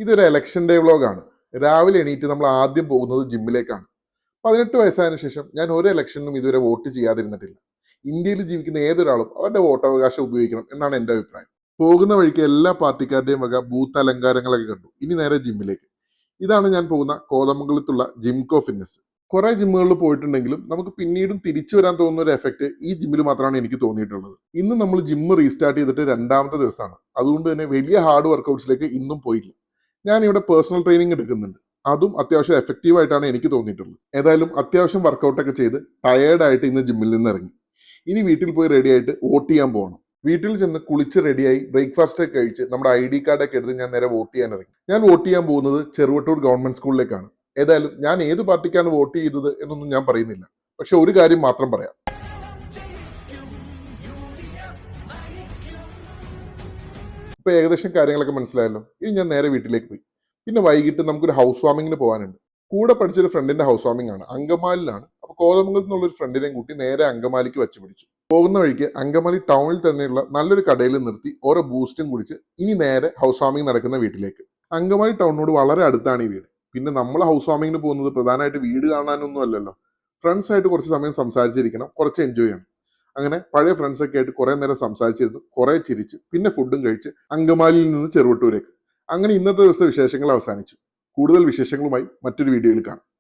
ഇതൊരു election day വ്ളോഗാണ്. രാവിലെ എണീറ്റ് നമ്മൾ ആദ്യം പോകുന്നത് ജിമ്മിലേക്കാണ്. 18 വയസ്സായതിനു ശേഷം ഞാൻ ഒരു ഇലക്ഷനിലും ഇതുവരെ വോട്ട് ചെയ്യാതിരുന്നിട്ടില്ല. ഇന്ത്യയിൽ ജീവിക്കുന്ന ഏതൊരാളും അവരുടെ വോട്ടവകാശം ഉപയോഗിക്കണം എന്നാണ് എൻ്റെ അഭിപ്രായം. പോകുന്ന വഴിക്ക് എല്ലാ പാർട്ടിക്കാരുടെയും വക ബൂത്ത് അലങ്കാരങ്ങളൊക്കെ കണ്ടു. ഇനി നേരെ ജിമ്മിലേക്ക്. ഇതാണ് ഞാൻ പോകുന്ന കോതമംഗലത്തുള്ള ജിംകോ ഫിറ്റ്നസ്. കുറെ ജിമ്മുകളിൽ പോയിട്ടുണ്ടെങ്കിലും നമുക്ക് പിന്നീടും തിരിച്ചു വരാൻ തോന്നുന്ന ഒരു എഫക്റ്റ് ഈ ജിമ്മിൽ മാത്രമാണ് എനിക്ക് തോന്നിയിട്ടുള്ളത്. ഇന്ന് നമ്മൾ ജിമ്മ് റീസ്റ്റാർട്ട് ചെയ്തിട്ട് രണ്ടാമത്തെ ദിവസമാണ്. അതുകൊണ്ട് തന്നെ വലിയ ഹാർഡ് വർക്കൗട്ട്സിലേക്ക് ഇന്നും പോയില്ല. ഞാൻ ഇവിടെ പേഴ്സണൽ ട്രെയിനിങ് എടുക്കുന്നുണ്ട്. അതും അത്യാവശ്യം എഫക്റ്റീവ് ആയിട്ടാണ് എനിക്ക് തോന്നിയിട്ടുള്ളത്. ഏതായാലും അത്യാവശ്യം വർക്കൗട്ടൊക്കെ ചെയ്ത് ടയേർഡായിട്ട് ഇന്ന് ജിമ്മിൽ നിന്ന് ഇറങ്ങി. ഇനി വീട്ടിൽ പോയി റെഡി ആയിട്ട് വോട്ട് ചെയ്യാൻ പോകണം. വീട്ടിൽ ചെന്ന് കുളിച്ച് റെഡിയായി ബ്രേക്ക്ഫാസ്റ്റ് ഒക്കെ കഴിച്ച് നമ്മുടെ ID കാർഡൊക്കെ എടുത്ത് ഞാൻ നേരെ വോട്ട് ചെയ്യാൻ ഇറങ്ങി. ഞാൻ വോട്ട് ചെയ്യാൻ പോകുന്നത് ചെറുവട്ടൂർ ഗവൺമെന്റ് സ്കൂളിലേക്കാണ്. ഏതായാലും ഞാൻ ഏത് പാർട്ടിക്കാണ് വോട്ട് ചെയ്തത് എന്നൊന്നും ഞാൻ പറയുന്നില്ല. പക്ഷെ ഒരു കാര്യം മാത്രം പറയാം. ഇപ്പൊ ഏകദേശം കാര്യങ്ങളൊക്കെ മനസ്സിലായല്ലോ. ഇനി ഞാൻ നേരെ വീട്ടിലേക്ക് പോയി. പിന്നെ വൈകിട്ട് നമുക്കൊരു ഹൗസ് വാമിങ്ങിന് പോകാനുണ്ട്. കൂടെ പഠിച്ചൊരു ഫ്രണ്ടിന്റെ ഹൗസ് വാമിംഗ് ആണ്, അങ്കമാലിലാണ്. അപ്പൊ കോതമംഗലത്ത് നിന്നുള്ള ഒരു ഫ്രണ്ടിനെയും കൂട്ടി നേരെ അങ്കമാലിക്ക് വെച്ച് പിടിച്ചു. പോകുന്ന വഴിക്ക് അങ്കമാലി ടൗണിൽ തന്നെയുള്ള നല്ലൊരു കടയിൽ നിർത്തി ഓരോ ബൂസ്റ്റും കുടിച്ച് ഇനി നേരെ ഹൗസ് വാമിംഗ് നടക്കുന്ന വീട്ടിലേക്ക്. അങ്കമാലി ടൗണിനോട് വളരെ അടുത്താണ് ഈ വീട്. പിന്നെ നമ്മൾ ഹൗസ് വാമിങ്ങിന് പോകുന്നത് പ്രധാനമായിട്ട് വീട് കാണാനൊന്നും അല്ലല്ലോ. ഫ്രണ്ട്സ് ആയിട്ട് കുറച്ച് സമയം സംസാരിച്ചിരിക്കണം, കുറച്ച് എൻജോയ് ചെയ്യണം. അങ്ങനെ പഴയ ഫ്രണ്ട്സ് ഒക്കെ ആയിട്ട് കുറെ നേരം സംസാരിച്ചിരുന്നു, കുറെ ചിരിച്ചു, പിന്നെ ഫുഡും കഴിച്ച് അങ്കമാലിയിൽ നിന്ന് ചെറുവട്ടൂരേക്ക്. അങ്ങനെ ഇന്നത്തെ ദിവസത്തെ വിശേഷങ്ങൾ അവസാനിച്ചു. കൂടുതൽ വിശേഷങ്ങളുമായി മറ്റൊരു വീഡിയോയിൽ കാണാം.